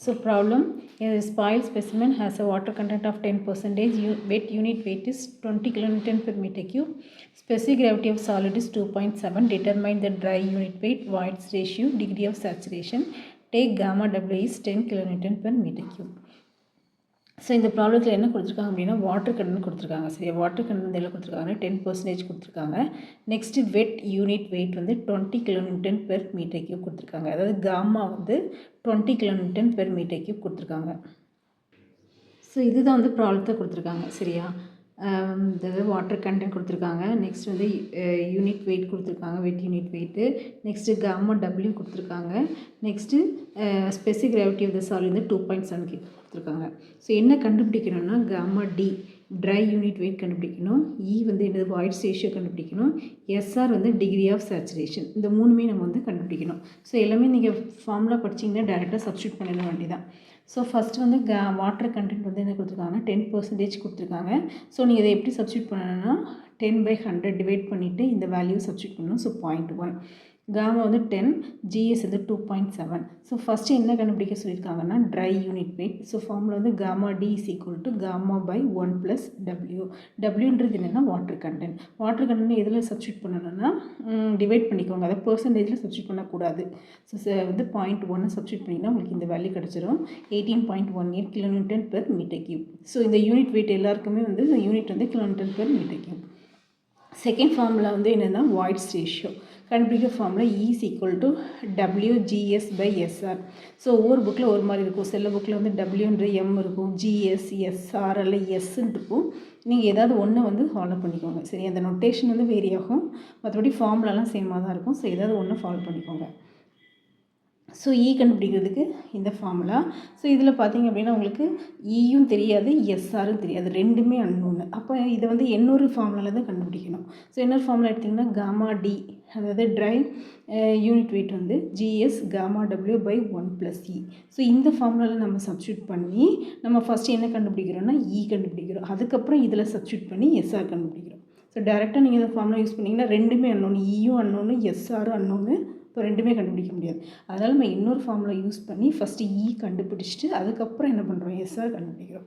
So problem, a spoiled specimen has a water content of 10%, wet unit weight is 20 kilonewton per meter cube, specific gravity of solid is 2.7, determine the dry unit weight, voids ratio, degree of saturation, take gamma W is 10 kilonewton per meter cube. So இந்த ப்ராப்ளத்தில் என்ன கொடுத்துருக்காங்க அப்படின்னா water content கொடுத்துருக்காங்க. சரியா, water content எல்லாம் கொடுத்துருக்காங்க 10% கொடுத்துருக்காங்க. நெக்ஸ்ட்டு வெட் யூனிட் வெயிட் வந்து 20 kilonewton per meter cube கொடுத்துருக்காங்க. அதாவது காமா வந்து 20 kilonewton per meter cube கொடுத்துருக்காங்க. ஸோ இதுதான் வந்து ப்ராப்ளத்தை கொடுத்துருக்காங்க. சரியா, அதாவது வாட்டர் கண்டென்ட் கொடுத்துருக்காங்க. நெக்ஸ்ட் வந்து யூனிட் வெயிட் கொடுத்துருக்காங்க, wet unit weight. Next gamma W கொடுத்துருக்காங்க. Next specific gravity of the solid வந்து 2.7 கொடுத்துருக்காங்க. ஸோ என்ன கண்டுபிடிக்கணும்னா gamma D dry unit weight கண்டுபிடிக்கணும், இ வந்து என்னது வாய்ட்ஸ் ரேஷியோ கண்டுபிடிக்கணும், எஸ்ஆர் வந்து டிகிரி ஆஃப் சேச்சுரேஷன். இந்த மூணுமே நம்ம வந்து கண்டுபிடிக்கணும். ஸோ எல்லாமே நீங்கள் ஃபார்முலா படிச்சிங்கன்னா டேரெக்டாக சப்ஸ்டியூட் பண்ணிட வேண்டியதான். ஸோ ஃபஸ்ட்டு வந்து வாட்டர் கண்டென்ட் வந்து என்ன கொடுத்துருக்காங்கன்னா 10% கொடுத்துருக்காங்க. ஸோ நீங்கள் இதை எப்படி சப்ஸ்டியூட் பண்ணணும்னா 10/100 டிவைட் பண்ணிவிட்டு இந்த வேல்யூ சப்ஸ்டியூட் பண்ணணும். ஸோ 0.1, காமா வந்து 10, ஜிஎஸ் வந்து 2.7. ஸோ ஃபஸ்ட்டு என்ன கண்டுபிடிக்க சொல்லியிருக்காங்கன்னா dry unit weight. So formula வந்து gamma D is equal to gamma by 1 + W. டபிள்யூன்றது என்னென்னா வாட்டர் கண்டென்ட். வாட்டர் கண்டென்ட் எதில் சப்ஸ்டியூட் பண்ணணும்னா டிவைட் பண்ணிக்கோங்க, அதாவது பெர்சன்டேஜில் சப்ஸ்டியூட் பண்ணக்கூடாது. ஸோ வந்து 0.1 சப்ஸ்டியூட் பண்ணிங்கன்னா உங்களுக்கு இந்த வேல்யூ கிடச்சிரும் 18.18 kilonewton per meter cube. So இந்த யூனிட் வெயிட் எல்லாருக்குமே வந்து யூனிட் வந்து kilonewton per meter cube. Second formula வந்து என்னென்னா வாய்ட்ஸ் ரேஷியோ கண்டுபிடிக்க formula is equal to WGS/SR. So ஒவ்வொரு புக்கில் ஒரு மாதிரி இருக்கும். சில புக்கில் வந்து டபிள்யூன்ற எம் இருக்கும், ஜிஎஸ் எஸ்ஆர் அல்ல எஸ்ன்னு இருக்கும். நீங்கள் ஏதாவது ஒன்று வந்து ஃபாலோ பண்ணிக்கோங்க. சரி, அந்த நொட்டேஷன் வந்து வேரி ஆகும், மற்றபடி ஃபார்முலாலாம் சேமாக தான் இருக்கும். ஸோ ஏதாவது ஒன்று ஃபாலோ பண்ணிக்கோங்க. ஸோ இ கண்டுபிடிக்கிறதுக்கு இந்த ஃபார்முலா. ஸோ இதில் பார்த்திங்க அப்படின்னா உங்களுக்கு இயும் தெரியாது, எஸ்ஆரும் தெரியாது, ரெண்டுமே அன்னோன்னு. அப்போ இதை வந்து இன்னொரு ஃபார்முலாவில் தான் கண்டுபிடிக்கணும். ஸோ இன்னொரு ஃபார்முலா எடுத்திங்கன்னா காமா டி, அதாவது ட்ரை யூனிட் வெயிட் வந்து ஜிஎஸ் காமா டபிள்யூ பை 1 + இ. ஸோ இந்த ஃபார்முலாவில் நம்ம சப்ஸ்டியூட் பண்ணி நம்ம ஃபஸ்ட்டு என்ன கண்டுபிடிக்கிறோம்னா இ கண்டுபிடிக்கிறோம். அதுக்கப்புறம் இதில் சப்ஸ்டியூட் பண்ணி எஸ்ஆர் கண்டுபிடிக்கிறோம். ஸோ டேரெக்டாக நீங்கள் இந்த ஃபார்முலா யூஸ் பண்ணிங்கன்னா ரெண்டுமே அன்னோன்னு, இயும் அன்னோன்னு எஸ்ஆரும் அன்னோன்னு. இப்போ ரெண்டுமே கண்டுபிடிக்க முடியாது. அதனால் நம்ம இன்னொரு ஃபார்முலா யூஸ் பண்ணி ஃபஸ்ட்டு இ கண்டுபிடிச்சிட்டு அதுக்கப்புறம் என்ன பண்ணுறோம் எஸ்ஆர் கண்டுபிடிக்கிறோம்.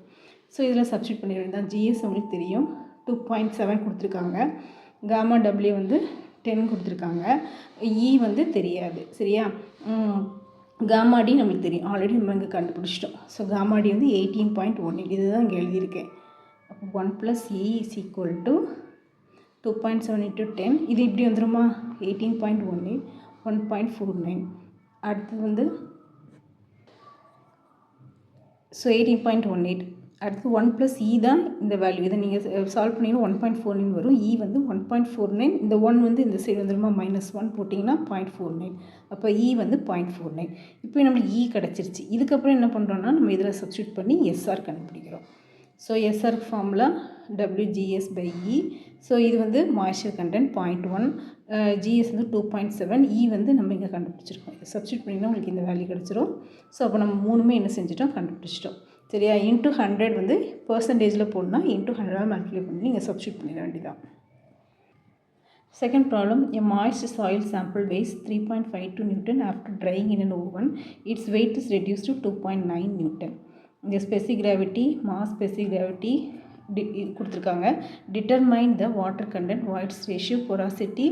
ஸோ இதில் சப்ஸ்டியூட் பண்ணிட வேண்டியதான். ஜிஎஸ் உங்களுக்கு தெரியும் 2.7 கொடுத்துருக்காங்க, காமா டபிள்யூ வந்து 10 கொடுத்துருக்காங்க, இ வந்து தெரியாது. சரியா, காமா டி நம்மளுக்கு தெரியும், ஆல்ரெடி நம்ம இங்கே கண்டுபிடிச்சிட்டோம். ஸோ காமா டி வந்து 18.18, இதுதான் இங்கே எழுதியிருக்கேன். அப்போ 1 + இ இஸ் ஈக்குவல் டு 2.7 × 10. இது இப்படி வந்துடுமா 18.18, 1.49. அடுத்தது வந்து ஸோ 18.18. அடுத்து 1 + இ தான் இந்த வேல்யூ. இதை நீங்கள் சால்வ் பண்ணிங்கன்னா 1.49 வரும். இ வந்து 1.49, இந்த 1 வந்து இந்த சைடு வந்துடுமா -1 போட்டிங்கன்னா 0.49. அப்போ இ வந்து 0.49. இப்போ நம்மளுக்கு இ கிடச்சிருச்சு. இதுக்கப்புறம் என்ன பண்ணுறோன்னா நம்ம இதில் சப்ஸ்டியூட் பண்ணி எஸ்ஆர் கண்டுபிடிக்கிறோம். So SR formula WGS/E. So இது வந்து மாய்ஸ்சர் கண்டென்ட் 0.1, ஜிஎஸ் வந்து 2.7, இ வந்து நம்ம இங்கே கண்டுபிடிச்சிருக்கோம். இதை சப்ஸ்டியூட் பண்ணிங்கன்னா உங்களுக்கு இந்த வேல்யூ கிடச்சிரும். ஸோ அப்போ நம்ம மூணுமே என்ன செஞ்சிட்டோம், கண்டுபிடிச்சிட்டோம். சரியா, இன்ட்டு 100 வந்து பெர்சன்டேஜில் போடணும்னா இன்ட்டு 100 மல்டிப்ளை பண்ணி நீங்கள் சப்ஸ்டியூட் பண்ணிட வேண்டியதான். Second problem, a moist soil sample weighs 3.52 Newton after drying in an oven. Its weight is reduced to 2.9 Newton. The specific gravity, mass, specific gravity கொடுத்துருக்காங்க. Determine the water content, voids ratio, porosity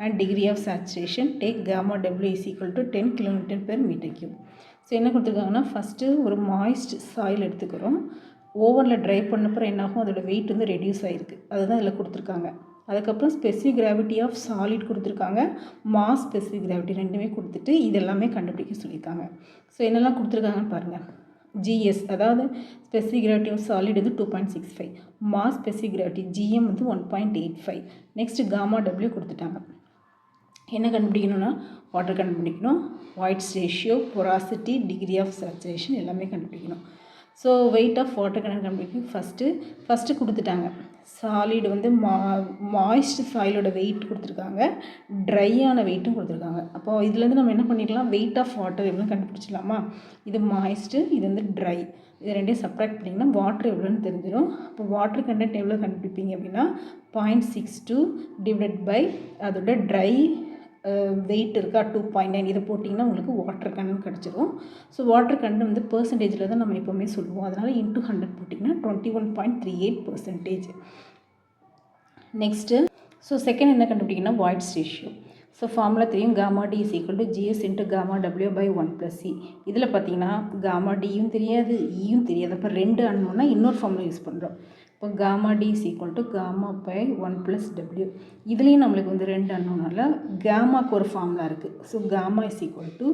and degree of saturation. Take gamma W is equal to 10 kilonewton per meter cube. So என்ன கொடுத்துருக்காங்கன்னா first ஒரு moist soil எடுத்துக்கிறோம். ஓவனில் try பண்ணப்பறம் என்னாகும், அதோடய wait வந்து reduce ஆகிருக்கு, அதுதான் இதில் கொடுத்துருக்காங்க. அதுக்கப்புறம் ஸ்பெசிஃபிக் கிராவிட்டி ஆஃப் சாலிட் கொடுத்துருக்காங்க, மாஸ் ஸ்பெசிஃபிக் கிராவிட்டி ரெண்டுமே கொடுத்துட்டு இதெல்லாமே கண்டுபிடிக்க சொல்லியிருக்காங்க. ஸோ என்னெல்லாம் கொடுத்துருக்காங்கன்னு பாருங்கள். ஜிஎஸ் அதாவது ஸ்பெசிஃபிக் கிராவிட்டி ஆஃப் சாலிட் வந்து 2.65, மாஸ் ஸ்பெசிஃபிக் கிராவிட்டி ஜிஎம் வந்து 1.85. நெக்ஸ்ட்டு காமா டபிள்யூ கொடுத்துட்டாங்க. என்ன கண்டுபிடிக்கணும்னா வாட்டர் கண்டுபிடிக்கணும், voids ratio, porosity, degree of saturation எல்லாமே கண்டுபிடிக்கணும். ஸோ வெயிட் ஆஃப் வாட்டர் கண்டுபிடிக்கணும். ஃபஸ்ட்டு கொடுத்துட்டாங்க சாலிட் வந்து மாய்ஸ்ட் சாயிலோட வெயிட் கொடுத்துருக்காங்க, ட்ரையான வெயிட்டும் கொடுத்துருக்காங்க. அப்போது இதுலேருந்து நம்ம என்ன பண்ணிக்கலாம், வெயிட் ஆஃப் வாட்டர் எவ்வளோ கண்டுபிடிச்சிடலாமா. இது மாய்ஸ்ட்டு, இது வந்து ட்ரை, இது ரெண்டையும் சப்ராக்ட் பண்ணிங்கன்னா வாட்டர் எவ்வளோன்னு தெரிஞ்சிடும். அப்போ வாட்டர் கண்டென்ட் எவ்வளோ கண்டுபிடிப்பீங்க அப்படின்னா 0.62 டிவைட் பை அதோட ட்ரை வெயிட் இருக்கா 2.9 இதை போட்டிங்கன்னா உங்களுக்கு வாட்டர் கண்டென்ட் கிடச்சிரும். ஸோ வாட்டர் கண்டென்ட் வந்து பெர்சன்டேஜில் தான் நம்ம எப்போவுமே சொல்லுவோம். அதனால் இன்ட்டு 100 போட்டிங்கன்னா 21.38%. நெக்ஸ்ட்டு ஸோ செகண்ட் என்ன கண்டுபிடிக்கணும்னா வாய்ட்ஸ் ரேஷியோ. ஸோ ஃபார்முலா தெரியும், gamma D is equal to GS into gamma டபிள்யூ பை 1+c. இதில் பார்த்தீங்கன்னா காமா டியும் தெரியாது, ஈயும் தெரியாது. அப்போ 2 அன்னோன்னா இன்னொரு ஃபார்முலா யூஸ் பண்ணுறோம். இப்போ gamma D is equal to gamma by 1+w. இதுலேயும் நம்மளுக்கு வந்து 2 அன்னோனால காமாக்கு ஒரு ஃபார்முலா இருக்குது. So gamma is equal to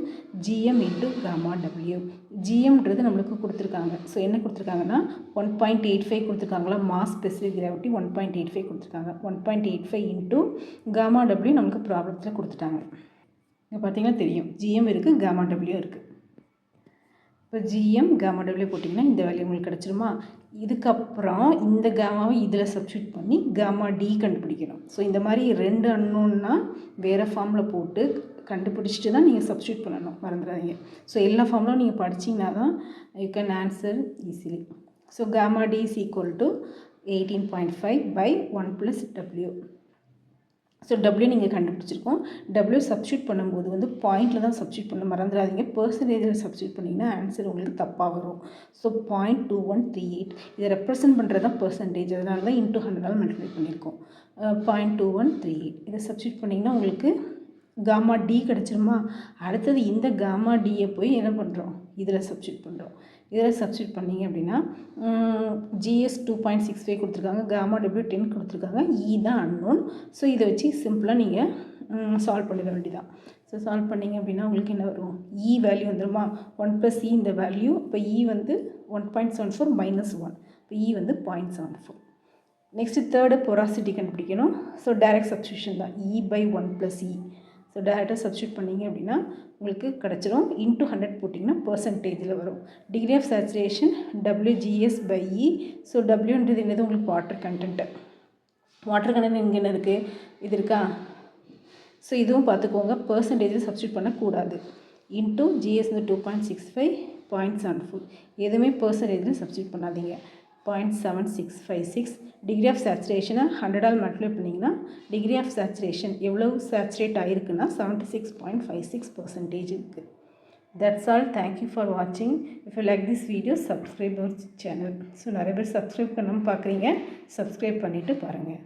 GM into gamma W. ஜிஎம்ன்றது நம்மளுக்கு கொடுத்துருக்காங்க. ஸோ என்ன கொடுத்துருக்காங்கன்னா 1.85 கொடுத்துருக்காங்களா, மாஸ் ஸ்பெசிஃபிக் கிராவிட்டி 1.85 கொடுத்துருக்காங்க. 1.85 இன்ட்டு காமா டபிள்யூ நமக்கு ப்ராப்ளத்தில் கொடுத்துட்டாங்க. இங்கே பார்த்தீங்கன்னா தெரியும், ஜிஎம் இருக்குது, காமா டபிள்யூ இருக்குது. இப்போ ஜிஎம் காமா டபிள்யூ போட்டிங்கன்னா இந்த வேல்யூ உங்களுக்கு கிடச்சிருமா. இதுக்கப்புறம் இந்த காமாவை இதில் சப்ஸ்டியூட் பண்ணி காமா டி கண்டுபிடிக்கணும். ஸோ இந்த மாதிரி 2 அன்னோன்னா வேறு ஃபார்மில் போட்டு கண்டுபிடிச்சிட்டு தான் நீங்கள் சப்ஸ்டியூட் பண்ணணும், மறந்துடாதீங்க. ஸோ எல்லா ஃபார்முலும் நீங்கள் படிச்சிங்கன்னா தான் you can answer easily. So gamma D is equal to 18.5 by 1+w. So டபிள்யூ நீங்கள் கண்டுபிடிச்சிருக்கோம். டபிள்யூ சப்ஸ்டியூட் பண்ணும்போது வந்து பாயிண்டில் தான் சப்ஸ்டியூட் பண்ண மறந்துடாதீங்க. பெர்சன்டேஜில் சப்ஸ்டியூட் பண்ணிங்கன்னா ஆன்சர் உங்களுக்கு தப்பாக வரும். ஸோ 0.2138 இதை ரெப்ரசன்ட் பண்ணுறது தான் பெர்சன்டேஜ். அதனால தான் இன்ட்டு 100 மல்டிப்ளை பண்ணியிருக்கோம். 0.2138 இதை சப்ஸ்டியூட் பண்ணிங்கன்னா உங்களுக்கு காமா டி கிடச்சிருமா. அடுத்தது இந்த காமா டியை போய் என்ன பண்ணுறோம், இதில் சப்ஸ்டியூட் பண்ணுறோம். இதில் சப்ஸ்டியூட் பண்ணிங்க அப்படின்னா ஜிஎஸ் 2.65 கொடுத்துருக்காங்க, காமா டபிள்யூ 10 கொடுத்துருக்காங்க, இ தான் அன்னோன். ஸோ இதை வச்சு சிம்பிளாக நீங்கள் சால்வ் பண்ணிட வேண்டியதான். ஸோ சால்வ் பண்ணிங்க அப்படின்னா உங்களுக்கு என்ன வரும், இ வேல்யூ வந்துடுமா 1+c இந்த வேல்யூ. இப்போ இ வந்து 1.74 -1. இப்போ இ வந்து 0.74. நெக்ஸ்ட்டு தேர்டு பொராசிட்டி கண்டுபிடிக்கணும். ஸோ டைரக்ட் சப்ஸ்டியூஷன் தான், இ பை 1+e. ஸோ டேரெக்டாக சப்ஸ்டியூட் பண்ணிங்க அப்படின்னா உங்களுக்கு கிடச்சிரும். இன்ட்டு 100 போட்டிங்கன்னா பெர்சன்டேஜில் வரும். Degree of saturation WGS by e. So டபிள்யூன்றது என்னது உங்களுக்கு வாட்டர் கண்டென்ட்டு. வாட்டர் கண்டென்ட் இங்கே என்ன இருக்குது, இது இருக்கா. ஸோ இதுவும் பார்த்துக்கோங்க, பெர்சன்டேஜில் சப்ஸ்டியூட் பண்ணக்கூடாது. இன்ட்டு ஜிஎஸ் வந்து 2.65 0.74 எதுவுமே பெர்சன்டேஜில் சப்ஸ்டியூட் பண்ணாதீங்க. 0.7656. டிகிரி ஆஃப் சேச்சுரேஷனை 100 மல்டிப்ளை பண்ணிங்கன்னா டிகிரி ஆஃப் சேச்சுரேஷன் எவ்வளோ சேச்சுரேட் ஆகிருக்குன்னா 76.56% இருக்குது. That's all. தேங்க்யூ ஃபார் வாட்சிங். If you like this video subscribe our channel. So நிறைய பேர் சப்ஸ்கிரைப் பண்ணாமல் பார்க்குறீங்க, சப்ஸ்கிரைப் பண்ணிவிட்டு பாருங்கள்.